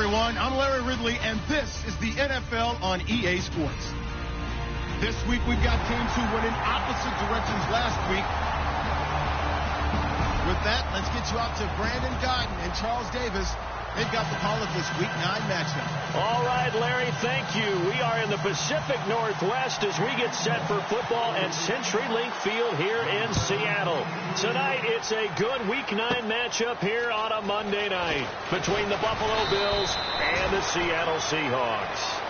everyone. I'm Larry Ridley, and this is the NFL on EA Sports. This week, we've got teams who went in opposite directions last week. With that, let's get you out to Brandon Godden and Charles Davis. They've got the call of this Week 9 matchup. All right, Larry, thank you. We are in the Pacific Northwest as we get set for football at CenturyLink Field here in Seattle. Tonight, it's a good Week 9 matchup here on a Monday night between the Buffalo Bills and the Seattle Seahawks.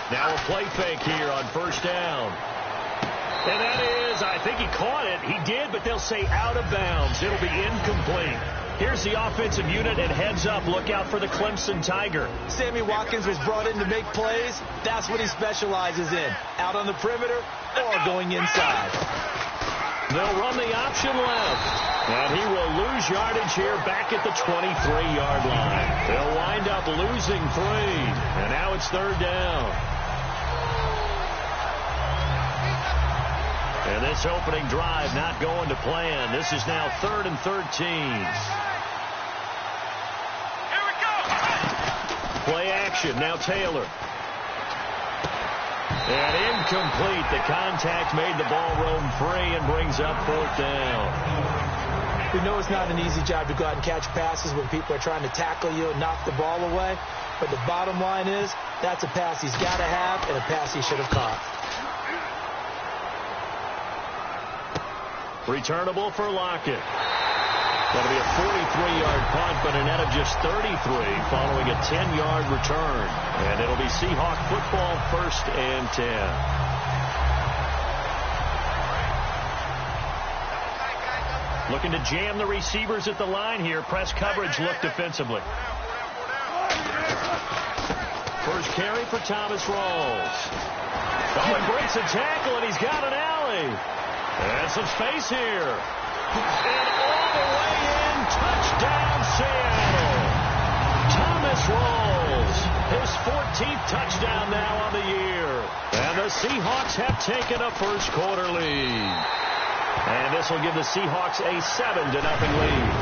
Now a play fake here on first down. And that is, I think he caught it. He did, but they'll say out of bounds. It'll be incomplete. Here's the offensive unit, and heads up, look out for the Clemson Tiger. Sammy Watkins was brought in to make plays. That's what he specializes in, out on the perimeter or going inside. They'll run the option left. And he will lose yardage here back at the 23-yard line. They'll wind up losing 3. And now it's third down. And this opening drive not going to plan. This is now 3rd and 13. Here we go. Play action. Now Taylor. And incomplete. The contact made the ball roam free and brings up 4th down. We know it's not an easy job to go out and catch passes when people are trying to tackle you and knock the ball away. But the bottom line is, that's a pass he's got to have and a pass he should have caught. Returnable for Lockett. That'll be a 43-yard punt, but a net of just 33 following a 10-yard return. And it'll be Seahawk football, 1st and 10. Looking to jam the receivers at the line here. Press coverage look defensively. First carry for Thomas Rawls. Oh, he breaks a tackle, and he's got an alley. And some space here. And all the way in. Touchdown, Seattle. Thomas Rawls. His 14th touchdown now on the year. And the Seahawks have taken a first quarter lead. And this will give the Seahawks a 7-0 lead.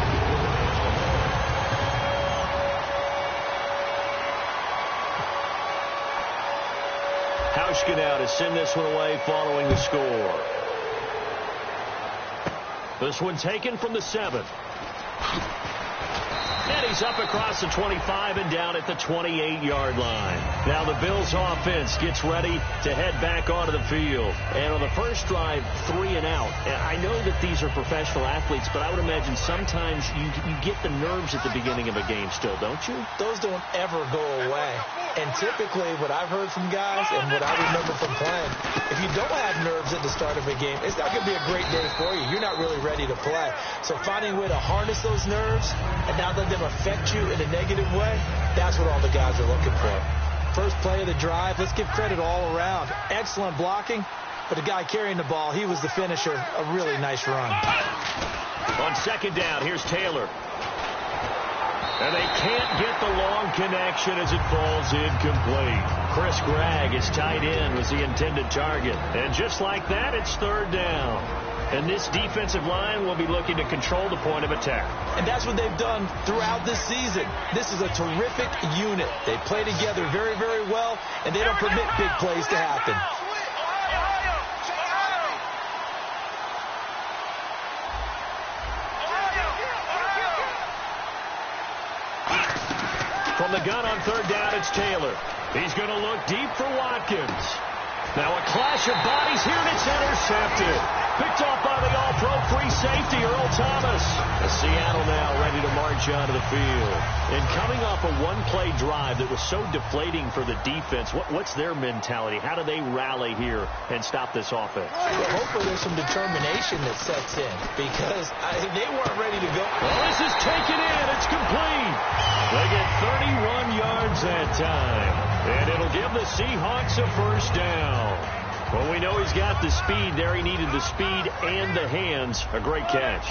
Hauschka now to send this one away following the score. This one taken from the 7. And he's up across the 25 and down at the 28-yard line. Now the Bills offense gets ready to head back onto the field. And on the first drive, 3 and out. And I know that these are professional athletes, but I would imagine sometimes you get the nerves at the beginning of a game still, don't you? Those don't ever go away. And typically what I've heard from guys and what I remember from playing, if you don't have nerves at the start of a game, it's not going to be a great day for you. You're not really ready to play. So finding a way to harness those nerves and not let them affect you in a negative way, that's what all the guys are looking for. First play of the drive, let's give credit all around. Excellent blocking, but the guy carrying the ball, he was the finisher. A really nice run. On second down, here's Taylor. And they can't get the long connection as it falls incomplete. Chris Gregg, his tight end, was the intended target. And just like that, it's third down. And this defensive line will be looking to control the point of attack. And that's what they've done throughout this season. This is a terrific unit. They play together very, very well, and they don't permit big plays to happen. From the gun on third down, it's Taylor. He's going to look deep for Watkins. Now a clash of bodies here, and it's intercepted. Picked off by the all-pro free safety, Earl Thomas. The Seattle now ready to march onto the field. And coming off a one-play drive that was so deflating for the defense, what's their mentality? How do they rally here and stop this offense? Well, hopefully there's some determination that sets in because they weren't ready to go. Well, this is taken in. It's complete. They get 31 yards that time. And it'll give the Seahawks a first down. Well, we know he's got the speed there. He needed the speed and the hands. A great catch.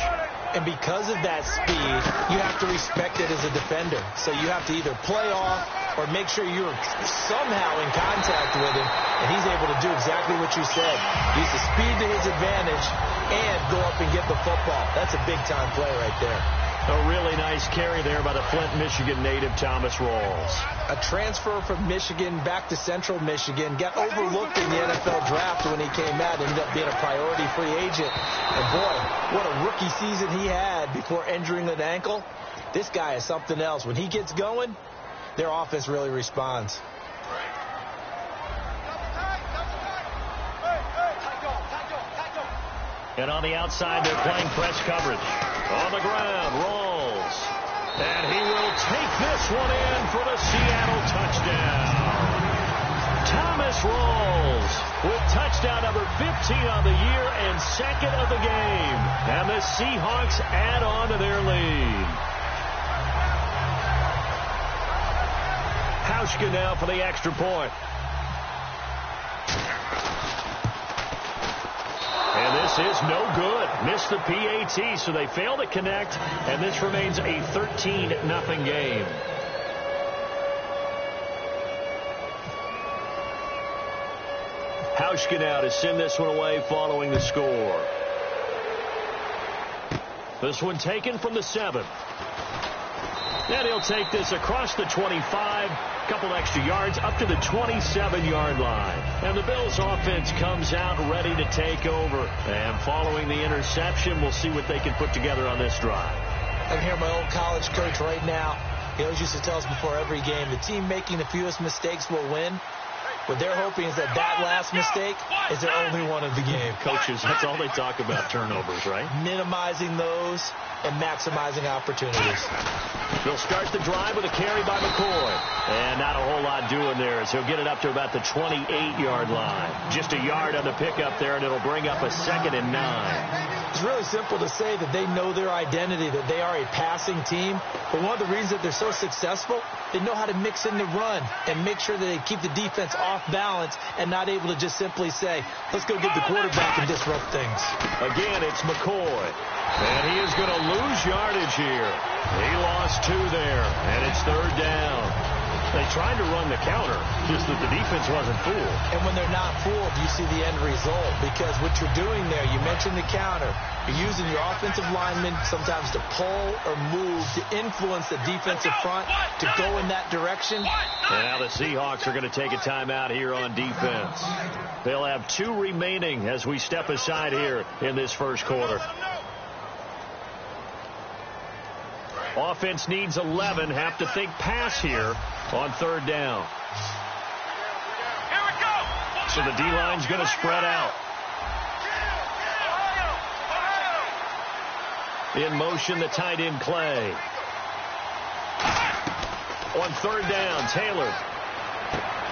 And because of that speed, you have to respect it as a defender. So you have to either play off or make sure you're somehow in contact with him, and he's able to do exactly what you said. Use the speed to his advantage and go up and get the football. That's a big-time play right there. A really nice carry there by the Flint, Michigan native Thomas Rawls. A transfer from Michigan back to Central Michigan. Got overlooked in the NFL draft when he came out. Ended up being a priority free agent. And boy, what a rookie season he had before injuring an ankle. This guy is something else. When he gets going, their offense really responds. And on the outside, they're playing press coverage. On the ground, Rawls. And he will take this one in for the Seattle touchdown. Thomas Rawls with touchdown number 15 on the year and second of the game. And the Seahawks add on to their lead. Hauschka now for the extra point. And this is no good. Missed the PAT, so they fail to connect, and this remains a 13-0 game. Hauschka now to send this one away following the score. This one taken from the 7. And he'll take this across the 25, a couple extra yards up to the 27-yard line. And the Bills offense comes out ready to take over. And following the interception, we'll see what they can put together on this drive. I'm here, my old college coach right now. He always used to tell us before every game, the team making the fewest mistakes will win. What they're hoping is that last mistake is their only one of the game. Coaches, that's all they talk about, turnovers, right? Minimizing those and maximizing opportunities. They'll start the drive with a carry by McCoy. And not a whole lot doing there as he'll get it up to about the 28-yard line. Just a yard on the pickup there, and it'll bring up a 2nd and 9. It's really simple to say that they know their identity, that they are a passing team. But one of the reasons that they're so successful, they know how to mix in the run and make sure that they keep the defense off balance and not able to just simply say, let's go get the quarterback and disrupt things. Again, it's McCoy. And he is going to lose yardage here. He lost 2 there, and it's 3rd down. They tried to run the counter, just that the defense wasn't fooled. And when they're not fooled, you see the end result. Because what you're doing there, you mentioned the counter. You're using your offensive linemen sometimes to pull or move to influence the defensive front to go in that direction. And now the Seahawks are going to take a timeout here on defense. They'll have 2 remaining as we step aside here in this first quarter. Offense needs 11. Have to think pass here on 3rd down. Here we go. So the D-line's going to spread out. In motion, the tight end Clay. On 3rd down, Taylor.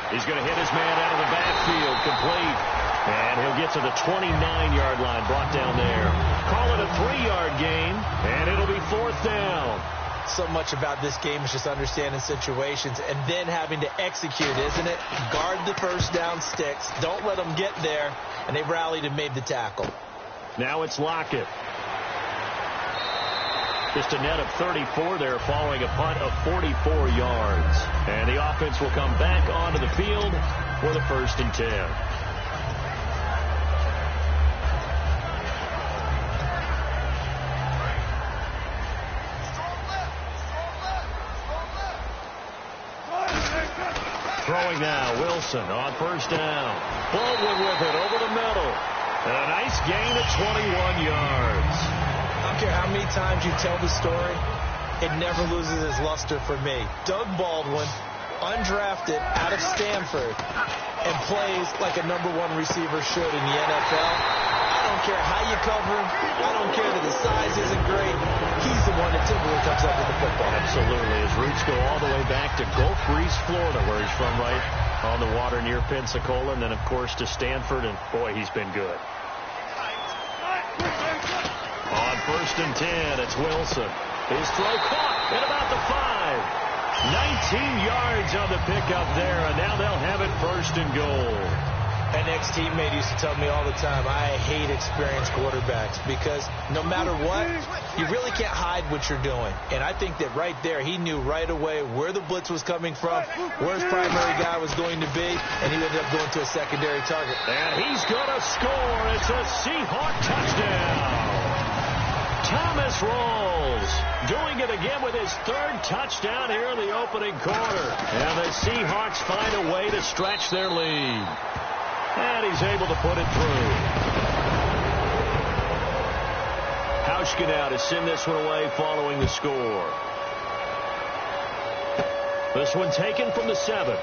He's going to hit his man out of the backfield, complete. And he'll get to the 29-yard line, brought down there. Call it a 3-yard gain, and it'll be 4th down. So much about this game is just understanding situations and then having to execute, isn't it? Guard the first down sticks. Don't let them get there. And they rallied and made the tackle. Now it's Lockett. Just a net of 34 there following a punt of 44 yards. And the offense will come back onto the field for the 1st and 10. Throwing now, Wilson on 1st down. Baldwin with it over the middle. And a nice gain of 21 yards. I don't care how many times you tell the story, it never loses its luster for me. Doug Baldwin, undrafted out of Stanford, and plays like a #1 receiver should in the NFL. I don't care how you cover him. I don't care that his size isn't great. He's the one that typically comes up with the football. Absolutely. His roots go all the way back to Gulf Breeze, Florida, where he's from, right on the water near Pensacola, and then, of course, to Stanford, and, boy, he's been good. On 1st and 10, it's Wilson. His throw caught at about the 5. 19 yards on the pickup there, and now they'll have it 1st and goal. An ex-teammate used to tell me all the time, I hate experienced quarterbacks because no matter what, you really can't hide what you're doing. And I think that right there, he knew right away where the blitz was coming from, where his primary guy was going to be, and he ended up going to a secondary target. And he's going to score. It's a Seahawk touchdown. Thomas Rawls doing it again with his third touchdown here in the opening quarter. And the Seahawks find a way to stretch their lead. And he's able to put it through. Hauschka now to send this one away following the score. This one taken from the 7.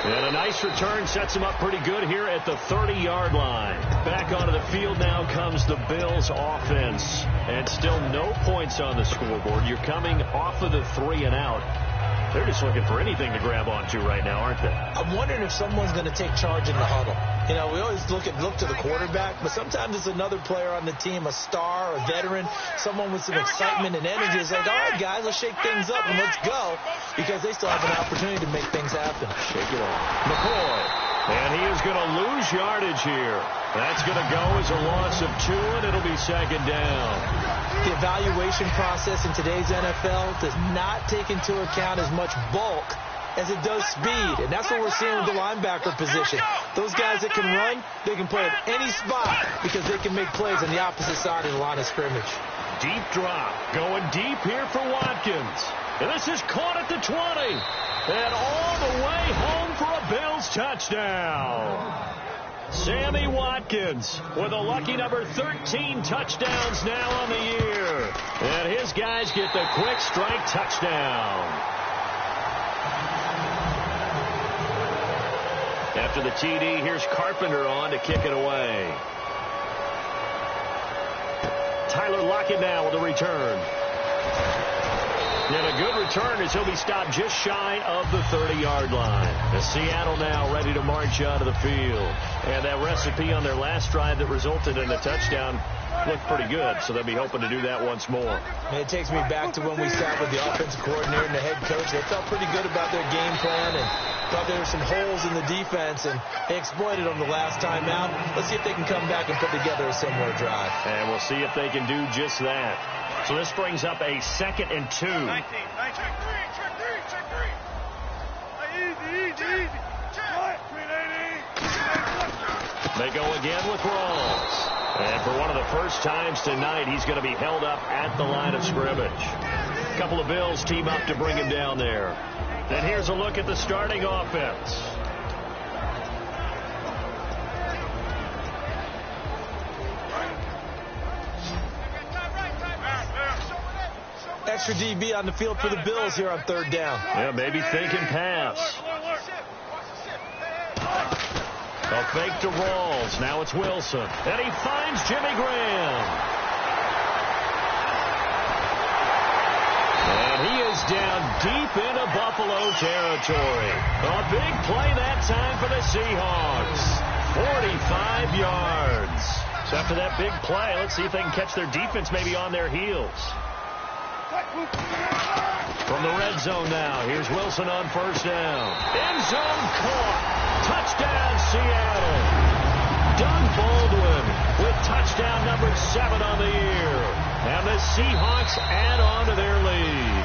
And a nice return sets him up pretty good here at the 30-yard line. Back onto the field now comes the Bills offense. And still no points on the scoreboard. You're coming off of the 3 and out. They're just looking for anything to grab onto right now, aren't they? I'm wondering if someone's going to take charge in the huddle. You know, we always look to the quarterback, but sometimes it's another player on the team, a star, a veteran, someone with some excitement and energy. It's like, all right, guys, let's shake things up and let's go, because they still have an opportunity to make things happen. Shake it off. McCoy. And he is going to lose yardage here. That's going to go as a loss of 2, and it'll be second down. The evaluation process in today's NFL does not take into account as much bulk as it does speed, and that's what we're seeing with the linebacker position. Those guys that can run, they can play at any spot because they can make plays on the opposite side of the line of scrimmage. Deep drop, going deep here for Watkins. And this is caught at the 20. And all the way home for a Bills touchdown. Sammy Watkins with a lucky number 13 touchdowns now on the year. And his guys get the quick strike touchdown. After the TD, here's Carpenter on to kick it away. Tyler Lockett now with a return. And a good return as he'll be stopped just shy of the 30-yard line. As Seattle now ready to march out of the field. And that recipe on their last drive that resulted in a touchdown looked pretty good, so they'll be hoping to do that once more. And it takes me back to when we sat with the offensive coordinator and the head coach. They felt pretty good about their game plan and thought there were some holes in the defense, and they exploited them the last time out. Let's see if they can come back and put together a similar drive. And we'll see if they can do just that. So this brings up a 2nd and 2. Check three. Easy. They go again with Rawls. And for one of the first times tonight, he's going to be held up at the line of scrimmage. A couple of Bills team up to bring him down there. And here's a look at the starting offense. Extra DB on the field for the Bills here on 3rd down. Yeah, maybe thinking pass. A fake to Rawls. Now it's Wilson. And he finds Jimmy Graham. And he is down deep into Buffalo territory. A big play that time for the Seahawks. 45 yards. So after that big play, let's see if they can catch their defense maybe on their heels. From the red zone now, here's Wilson on 1st down. End zone caught. Touchdown, Seattle. Doug Baldwin with touchdown number 7 on the year. And the Seahawks add on to their lead.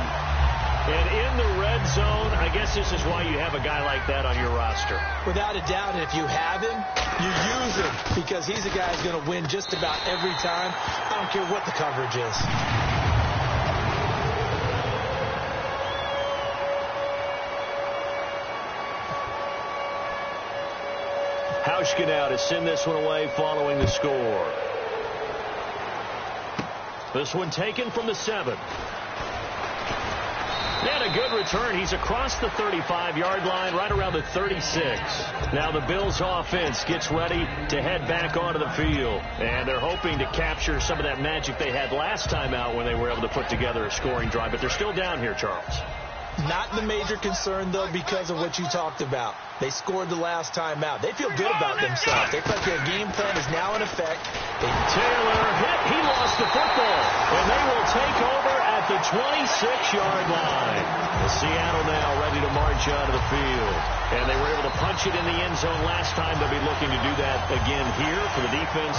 And in the red zone, I guess this is why you have a guy like that on your roster. Without a doubt, and if you have him, you use him because he's a guy who's going to win just about every time. I don't care what the coverage is. Hauschka now to send this one away following the score. This one taken from the 7. And a good return. He's across the 35-yard line, right around the 36. Now the Bills offense gets ready to head back onto the field. And they're hoping to capture some of that magic they had last time out when they were able to put together a scoring drive. But they're still down here, Charles. Not the major concern, though, because of what you talked about. They scored the last time out. They feel good about themselves. They feel like their game plan is now in effect. Taylor hit. He lost the football. And they will take over at the 26-yard line. Seattle now ready to march out of the field. And they were able to punch it in the end zone last time. They'll be looking to do that again here for the defense.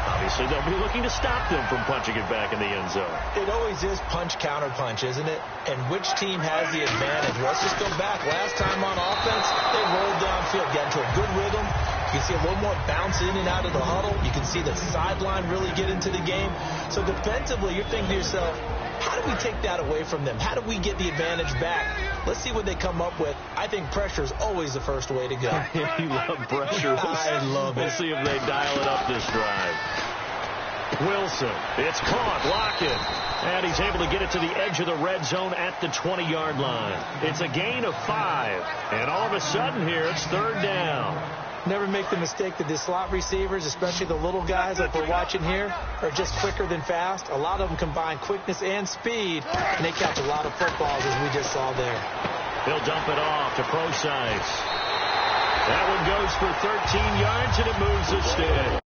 Obviously, they'll be looking to stop them from punching it back in the end zone. It always is punch, counter punch, isn't it? And which team has the advantage? Let's just go back. Last time on offense, they rolled downfield, got into a good rhythm. You can see a little more bounce in and out of the huddle. You can see the sideline really get into the game. So defensively, you're thinking to yourself, how do we take that away from them? How do we get the advantage back? Let's see what they come up with. I think pressure is always the first way to go. You love pressure. I love it. We'll see if they dial it up this drive. Wilson, it's caught, Lockett, and he's able to get it to the edge of the red zone at the 20-yard line. It's a gain of 5, and all of a sudden here, it's third down. Never make the mistake that the slot receivers, especially the little guys like we're watching here, are just quicker than fast. A lot of them combine quickness and speed, and they catch a lot of footballs, as we just saw there. He'll dump it off to Procise. That one goes for 13 yards, and it moves the stick.